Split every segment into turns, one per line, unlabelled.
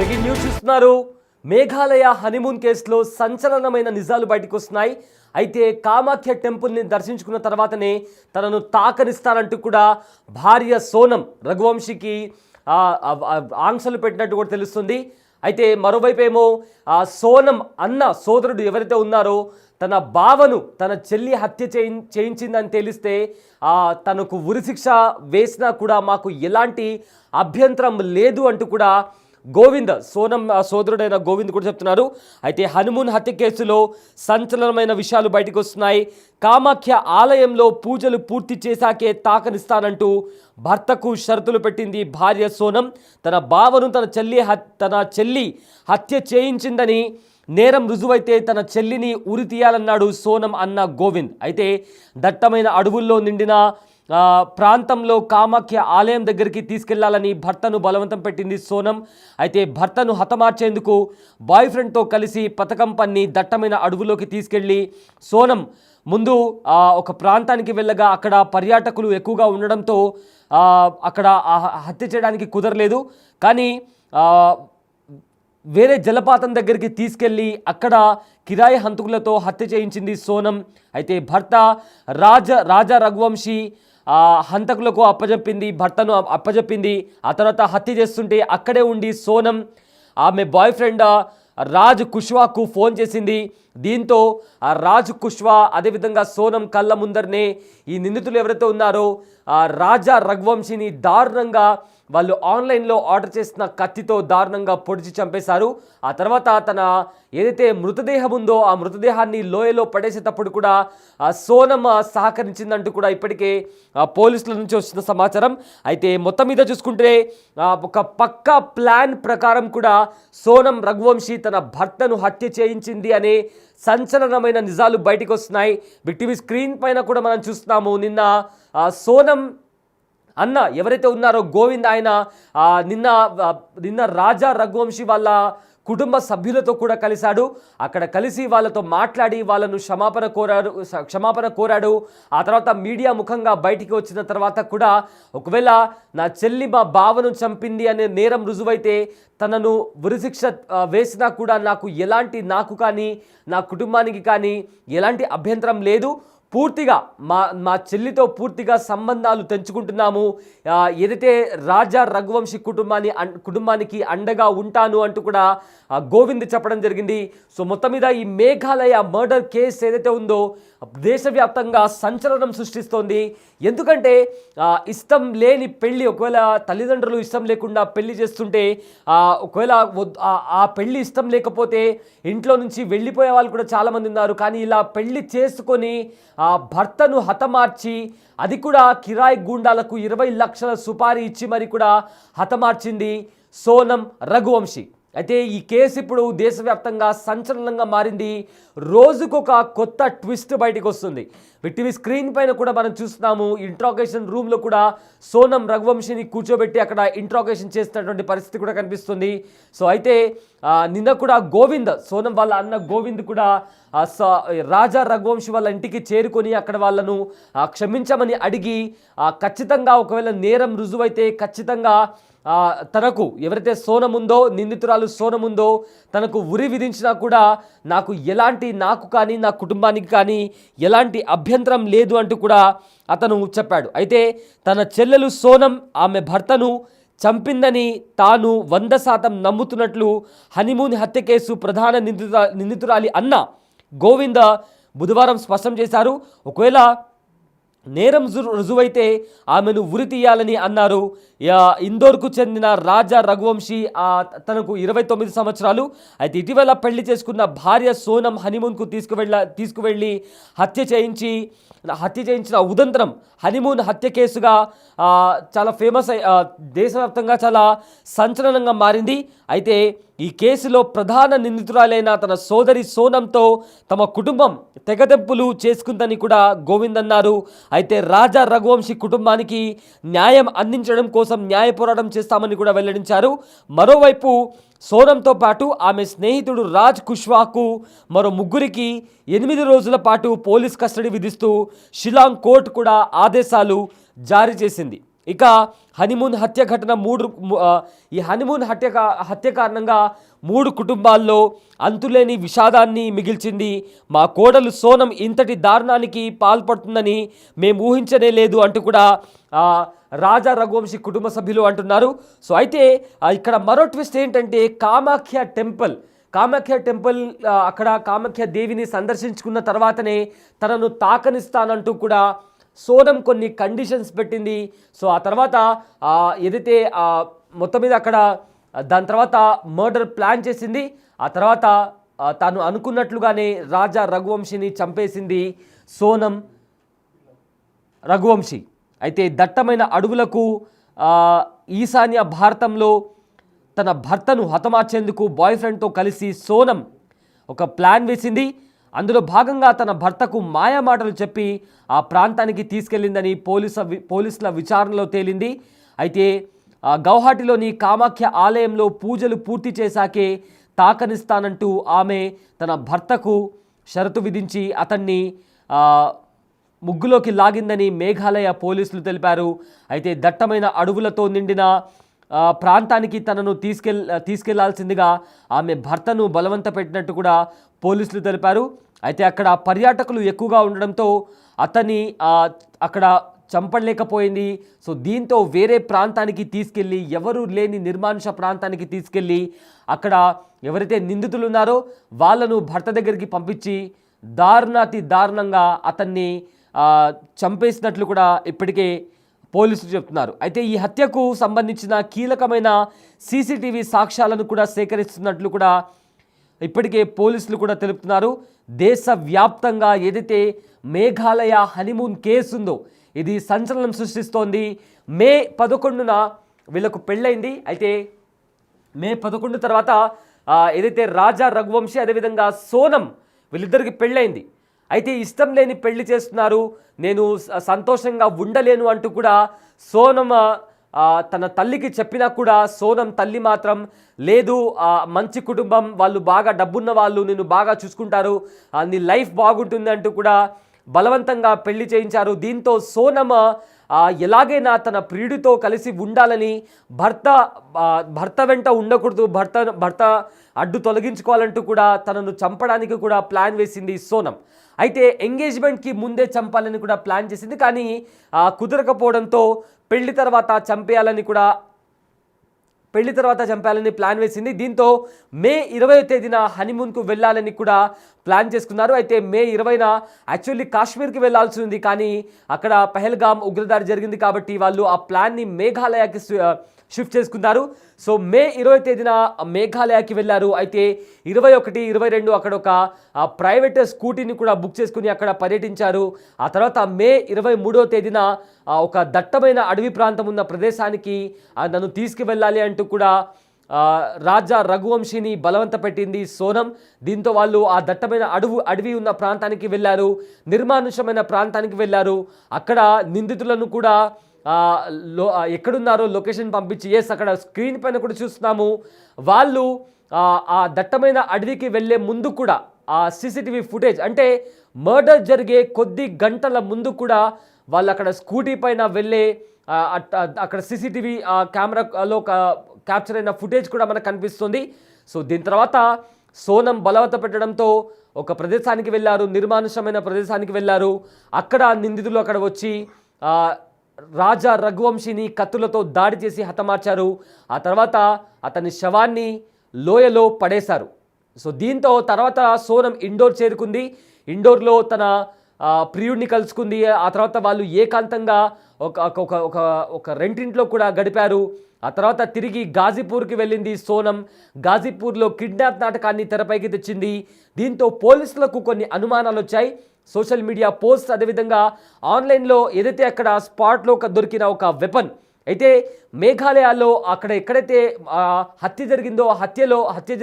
Breaking news చూస్తున్నారు. Meghalaya honeymoon కేసులో సంచలనమైన నిజాలు బయటకు వస్తున్నాయి. అయితే కామాఖ్య టెంపుల్ని దర్శించుకున్న తర్వాతనే తనను తాకనిస్తానంటూ కూడా భార్య సోనం రఘువంశీకి ఆంక్షలు పెట్టినట్టు కూడా తెలుస్తుంది. అయితే మరోవైపు ఏమో సోనం అన్న సోదరుడు ఎవరైతే ఉన్నారో తన బావను తన చెల్లి హత్య చేయించిందని తెలిస్తే తనకు ఉరిశిక్ష వేసినా కూడా మాకు ఎలాంటి అభ్యంతరం లేదు అంటూ కూడా గోవింద్ సోనం సోదరుడైన గోవింద్ కూడా చెప్తున్నారు. అయితే హనుమూన్ హత్య కేసులో సంచలనమైన విషయాలు బయటకు వస్తున్నాయి. కామాఖ్య ఆలయంలో పూజలు పూర్తి చేశాకే తాకనిస్తానంటూ భర్తకు షరతులు పెట్టింది భార్య సోనం. తన బావను తన చెల్లి హత్య చేయించిందని నేరం రుజువైతే తన చెల్లిని ఉరి తీయాలన్నాడు సోనం అన్న గోవింద్. అయితే దట్టమైన అడవుల్లో నిండిన ప్రాంతంలో కామాఖ్య ఆలయం దగ్గరికి తీసుకెళ్లాలని భర్తను బలవంతం పెట్టింది సోనం. అయితే భర్తను హతమార్చేందుకు బాయ్ ఫ్రెండ్తో కలిసి పథకం పన్ని దట్టమైన అడవులోకి తీసుకెళ్లి సోనం ముందు ఒక ప్రాంతానికి వెళ్ళగా అక్కడ పర్యాటకులు ఎక్కువగా ఉండడంతో అక్కడ హత్య చేయడానికి కుదరలేదు. కానీ వేరే జలపాతం దగ్గరికి తీసుకెళ్ళి అక్కడ కిరాయి హంతకులతో హత్య చేయించింది సోనం. అయితే భర్త రాజా రఘువంశీ హంతకులకు భర్తను అప్పజెప్పింది. ఆ తర్వాత హత్య చేస్తుంటే అక్కడే ఉండి సోనం ఆమె బాయ్ ఫ్రెండ్ రాజ్ కుష్వాకు ఫోన్ చేసింది. దీంతో రాజ్ కుష్వా అదేవిధంగా సోనం కళ్ళ ముందరనే ఈ నిందితులు ఎవరైతే ఉన్నారో రాజా రఘువంశీని దారుణంగా వాళ్ళు ఆన్లైన్లో ఆర్డర్ చేసిన కత్తితో దారుణంగా పొడిచి చంపేశారు. ఆ తర్వాత తన ఏదైతే మృతదేహం ఉందో ఆ మృతదేహాన్ని లోయలో పడేసేటప్పుడు కూడా సోనం సహకరించిందంటూ కూడా ఇప్పటికే పోలీసుల నుంచి వచ్చిన సమాచారం. అయితే మొత్తం మీద చూసుకుంటే ఒక పక్కా ప్లాన్ ప్రకారం కూడా సోనం రఘువంశీ తన భర్తను హత్య చేయించింది అనే సంచలనమైన నిజాలు బయటకు వస్తున్నాయి. బిగ్ టీవీ స్క్రీన్ పైన కూడా మనం చూస్తున్నాము. నిన్న సోనం అన్న ఎవరైతే ఉన్నారో గోవింద్ ఆయన నిన్న రాజా రఘువంశీ వాళ్ళ కుటుంబ సభ్యులతో కూడా కలిశాడు. అక్కడ కలిసి వాళ్ళతో మాట్లాడి వాళ్ళను క్షమాపణ కోరాడు. ఆ తర్వాత మీడియా ముఖంగా బయటికి వచ్చిన తర్వాత కూడా ఒకవేళ నా చెల్లి మా బావను చంపింది అనే నేరం రుజువైతే తనను ఉరిశిక్ష వేసినా కూడా నాకు కానీ నా కుటుంబానికి కానీ ఎలాంటి అభ్యంతరం లేదు. పూర్తిగా మా చెల్లితో పూర్తిగా సంబంధాలు తెంచుకుంటున్నాము. ఏదైతే రాజా రఘువంశీ కుటుంబానికి అండగా ఉంటాను అంటూ కూడా గోవింద్ చెప్పడం జరిగింది. సో మొత్తం మీద ఈ మేఘాలయ మర్డర్ కేసు ఏదైతే ఉందో దేశవ్యాప్తంగా సంచలనం సృష్టిస్తోంది. ఎందుకంటే ఇష్టం లేని పెళ్ళి, ఒకవేళ తల్లిదండ్రులు ఇష్టం లేకుండా పెళ్లి చేస్తుంటే ఒకవేళ ఆ పెళ్ళి ఇష్టం లేకపోతే ఇంట్లో నుంచి వెళ్ళిపోయే వాళ్ళు కూడా చాలామంది ఉన్నారు. కానీ ఇలా పెళ్లి చేసుకొని భర్తను హతమార్చి అది కూడా కిరాయి గూండాలకు 20 లక్షల సుపారీ ఇచ్చి మరి కూడా హతమార్చింది సోనం రఘువంశీ. అయితే ఈ కేసు ఇప్పుడు దేశవ్యాప్తంగా సంచలనంగా మారింది. రోజుకొక కొత్త ట్విస్ట్ బయటకు వస్తుంది. బిగ్ టీవీ స్క్రీన్ పైన కూడా మనం చూస్తున్నాము. ఇంట్రాగేషన్ రూమ్లో కూడా సోనం రఘువంశీని కూర్చోబెట్టి అక్కడ ఇంట్రాగేషన్ చేస్తున్నటువంటి పరిస్థితి కూడా కనిపిస్తుంది. సో అయితే నిన్న కూడా గోవింద్ సోనం వాళ్ళ అన్న గోవింద్ కూడా రాజా రఘువంశీ వాళ్ళ ఇంటికి చేరుకొని అక్కడ వాళ్ళను క్షమించమని అడిగి ఖచ్చితంగా ఒకవేళ నేరం రుజువైతే ఖచ్చితంగా తనకు ఎవరైతే సోనముందో నిందితురాలు సోనముందో తనకు ఉరి విధించినా కూడా నాకు కానీ నా కుటుంబానికి కానీ ఎలాంటి అభ్యంతరం లేదు అంటూ కూడా అతను చెప్పాడు. అయితే తన చెల్లెలు సోనం ఆమె భర్తను చంపిందని తాను 100% నమ్ముతున్నట్లు హనీమూన్ హత్య కేసు ప్రధాన నిందితురాలి అన్న గోవింద బుధవారం స్పష్టం చేశారు. ఒకవేళ నేరం రుజువైతే ఆమెను ఉరి తీయాలని అన్నారు. ఇందోర్కు చెందిన రాజా రఘువంశీ తనకు 29 సంవత్సరాలు. అయితే ఇటీవల పెళ్లి చేసుకున్న భార్య సోనం హనీమూన్కు తీసుకువెళ్ళి హత్య చేయించిన ఉదంతరం హనీమూన్ హత్య కేసుగా చాలా ఫేమస్ దేశవ్యాప్తంగా చాలా సంచలనంగా మారింది. అయితే ఈ కేసులో ప్రధాన నిందితురాలైన తన సోదరి సోనంతో తమ కుటుంబం తెగదెంపులు చేసుకుందని కూడా గోవింద్ అన్నారు. అయితే రాజా రఘువంశీ కుటుంబానికి న్యాయం అందించడం కోసం న్యాయ పోరాటం చేస్తామని కూడా వెల్లడించారు. మరోవైపు సోనంతో పాటు ఆమె స్నేహితుడు రాజ్ కుష్వాకు మరో ముగ్గురికి 8 రోజుల పాటు పోలీస్ కస్టడీ విధిస్తూ షిలాంగ్ కోర్టు కూడా ఆదేశాలు జారీ చేసింది. ఇక హనీమూన్ హత్య ఘటన ఈ హనీమూన్ హత్య కారణంగా 3 కుటుంబాల్లో అంతులేని విషాదాన్ని మిగిల్చింది. మా కోడలు సోనం ఇంతటి దారుణానికి పాల్పడుతుందని మేము ఊహించనే లేదు అంటూ కూడా రాజా రఘువంశీ కుటుంబ సభ్యులు అంటున్నారు. సో అయితే ఇక్కడ మరో ట్విస్ట్ ఏంటంటే కామాఖ్య టెంపుల్ అక్కడ కామాఖ్య దేవిని సందర్శించుకున్న తర్వాతనే తనను తాకనిస్తానంటూ కూడా సోనం కొన్ని కండిషన్స్ పెట్టింది. సో ఆ తర్వాత ఏదైతే మొత్తం మీద అక్కడ దాని తర్వాత మర్డర్ ప్లాన్ చేసింది. ఆ తర్వాత తాను అనుకున్నట్లుగానే రాజా రఘువంశీని చంపేసింది సోనం రఘువంశీ. అయితే దట్టమైన అడవులకు ఈశాన్య భారతంలో తన భర్తను హతమార్చేందుకు బాయ్ ఫ్రెండ్తో కలిసి సోనం ఒక ప్లాన్ వేసింది. అందులో భాగంగా తన భర్తకు మాయమాటలు చెప్పి ఆ ప్రాంతానికి తీసుకెళ్లిందని పోలీసుల విచారణలో తేలింది. అయితే గౌహాటిలోని కామాఖ్య ఆలయంలో పూజలు పూర్తి చేశాకే తాకనిస్తానంటూ ఆమె తన భర్తకు షరతు విధించి అతన్ని ముగ్గులోకి లాగిందని మేఘాలయ పోలీసులు తెలిపారు. అయితే దట్టమైన అడవులతో నిండిన ప్రాంతానికి తనను తీసుకెళ్లాల్సిందిగా ఆమె భర్తను బలవంత పెట్టినట్టు కూడా పోలీసులు తెలిపారు. అయితే అక్కడ పర్యాటకులు ఎక్కువగా ఉండడంతో అతన్ని అక్కడ చంపలేకపోయింది. సో దీంతో వేరే ప్రాంతానికి తీసుకెళ్ళి ఎవరు లేని నిర్మానుష ప్రాంతానికి తీసుకెళ్ళి అక్కడ ఎవరైతే నిందితులు ఉన్నారో వాళ్ళను భర్త దగ్గరికి పంపించి దారుణంగా అతన్ని చంపేసినట్లు కూడా ఇప్పటికే పోలీసులు చెప్తున్నారు. అయితే ఈ హత్యకు సంబంధించిన కీలకమైన సీసీటీవీ సాక్ష్యాలను కూడా సేకరిస్తున్నట్లు కూడా ఇప్పటికే పోలీసులు కూడా తెలుపుతున్నారు. దేశవ్యాప్తంగా ఏదైతే మేఘాలయ హనీమూన్ కేసు ఉందో ఇది సంచలనం సృష్టిస్తోంది. మే 11న వీళ్ళకు పెళ్ళైంది. అయితే మే 11 తర్వాత ఏదైతే రాజా రఘువంశీ అదేవిధంగా సోనం వీళ్ళిద్దరికి పెళ్ళైంది. అయితే ఇష్టం లేని పెళ్లి చేస్తున్నారు, నేను సంతోషంగా ఉండలేను అంటూ కూడా సోనం తన తల్లికి చెప్పినా కూడా సోనం తల్లి మాత్రం లేదు, మంచి కుటుంబం, వాళ్ళు బాగా డబ్బున్న వాళ్ళు, నేను బాగా చూసుకుంటారు, నీ లైఫ్ బాగుంటుంది అంటూ కూడా బలవంతంగా పెళ్లి చేయించారు. దీంతో సోనం ఎలాగైనా తన ప్రియుడితో కలిసి ఉండాలని భర్త వెంట ఉండకూడదు, భర్త అడ్డు తొలగించుకోవాలంటూ కూడా తనను చంపడానికి కూడా ప్లాన్ వేసింది సోనం. అయితే ఎంగేజ్మెంట్కి ముందే చంపాలని కూడా ప్లాన్ చేసింది. కానీ కుదరకపోవడంతో పెళ్లి తర్వాత చంపేయాలని ప్లాన్ వేసింది. దీంతో మే 20వ తేదీన హనీమూన్కు వెళ్ళాలని కూడా ప్లాన్ చేసుకున్నారు. అయితే మే 20న యాక్చువల్లీ కాశ్మీర్కి వెళ్ళాల్సి ఉంది, కానీ అక్కడ పహల్గామ్ ఉగ్రదాడి జరిగింది కాబట్టి వాళ్ళు ఆ ప్లాన్ని మేఘాలయకి షిఫ్ట్ చేసుకున్నారు. సో మే 20వ తేదీన మేఘాలయకి వెళ్ళారు. అయితే 21, 22 అక్కడ ఒక ప్రైవేట్ స్కూటీని కూడా బుక్ చేసుకుని అక్కడ పర్యటించారు. ఆ తర్వాత మే 23వ తేదీన ఒక దట్టమైన అడవి ప్రాంతం ఉన్న ప్రదేశానికి నన్ను తీసుకువెళ్ళాలి అంటూ కూడా రాజా రఘువంశీని బలవంత పెట్టింది సోనం. దీంతో వాళ్ళు ఆ దట్టమైన అడవి ఉన్న ప్రాంతానికి వెళ్ళారు, నిర్మానుషమైన ప్రాంతానికి వెళ్ళారు. అక్కడ నిందితులను కూడా ఎక్కడున్నారో లొకేషన్ పంపించి అక్కడ స్క్రీన్ పైన కూడా చూస్తున్నాము. వాళ్ళు ఆ దట్టమైన అడవికి వెళ్ళే ముందు కూడా ఆ సీసీటీవీ ఫుటేజ్, అంటే మర్డర్ జరిగే కొద్ది గంటల ముందు కూడా వాళ్ళు అక్కడ స్కూటీ పైన వెళ్ళే అక్కడ సీసీటీవీ కెమెరాలో క్యాప్చర్ అయిన ఫుటేజ్ కూడా మనకు కనిపిస్తుంది. సో దీని తర్వాత సోనం బలవంత పెట్టడంతో ఒక ప్రదేశానికి వెళ్ళారు, నిర్మానుషమైన ప్రదేశానికి వెళ్ళారు. అక్కడ నిందితులు అక్కడ వచ్చి రాజా రఘువంశీని కత్తులతో దాడి చేసి హతమార్చారు. ఆ తర్వాత అతని శవాన్ని లోయలో పడేశారు. సో దీంతో తర్వాత సోనం ఇండోర్ చేరుకుంది. ఇండోర్లో తన ప్రియుడిని కలుసుకుంది. ఆ తర్వాత వాళ్ళు ఏకాంతంగా ఒక రెంటింట్లో కూడా గడిపారు. ఆ తర్వాత తిరిగి గాజీపూర్కి వెళ్ళింది సోనం. గాజీపూర్లో కిడ్నాప్ నాటకాన్ని తెరపైకి తెచ్చింది. దీంతో పోలీసులకు కొన్ని అనుమానాలు వచ్చాయి. సోషల్ మీడియా పోస్ట్, అదేవిధంగా ఆన్లైన్లో ఏదైతే అక్కడ స్పాట్లో దొరికిన ఒక వెపన్, అయితే మేఘాలయాల్లో అక్కడ ఎక్కడైతే హత్య జరిగిందో హత్య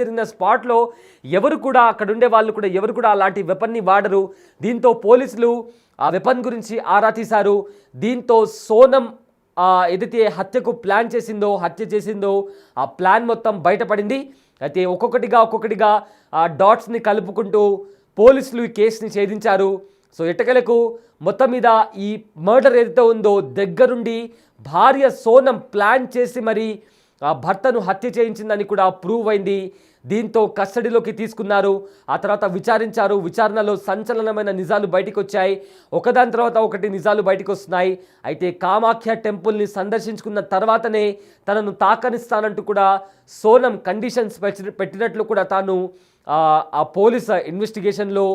జరిగిన స్పాట్లో ఎవరు కూడా అక్కడ ఉండే వాళ్ళు కూడా ఎవరు కూడా అలాంటి వెపన్ని వాడరు. దీంతో పోలీసులు ఆ వెపన్ గురించి ఆరా తీశారు. దీంతో సోనం ఏదైతే హత్య చేసిందో ఆ ప్లాన్ మొత్తం బయటపడింది. అయితే ఒక్కొక్కటిగా డాట్స్ని కలుపుకుంటూ పోలీసులు ఈ కేసుని ఛేదించారు. సో ఎట్టకేలకు మొత్తం మీద ఈ మర్డర్ ఏదైతే ఉందో దగ్గరుండి భార్య సోనం ప్లాన్ చేసి మరి ఆ భర్తను హత్య చేయించిందని కూడా ప్రూవ్ అయింది. దీంతో కస్టడీలోకి తీసుకున్నారు. ఆ తర్వాత విచారించారు. విచారణలో సంచలనమైన నిజాలు బయటకు వచ్చాయి. ఒకదాని తర్వాత ఒకటి నిజాలు బయటకు వస్తున్నాయి. అయితే కామాఖ్య టెంపుల్ని సందర్శించుకున్న తర్వాతనే తనను తాకనిస్తానంటూ కూడా సోనం కండిషన్స్ పెట్టినట్లు కూడా తాను ఆ పోలీస్ ఇన్వెస్టిగేషన్లో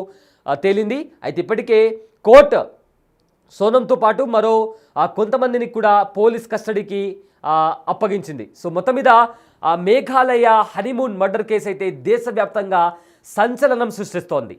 తేలింది. అయితే ఇప్పటికే కోర్టు సోనంతో పాటు మరో కొంతమందిని కూడా పోలీస్ కస్టడీకి అప్పగించింది. సో మొత్తం మీద మేఘాలయ హనీమూన్ మర్డర్ కేసు అయితే దేశవ్యాప్తంగా సంచలనం సృష్టిస్తోంది.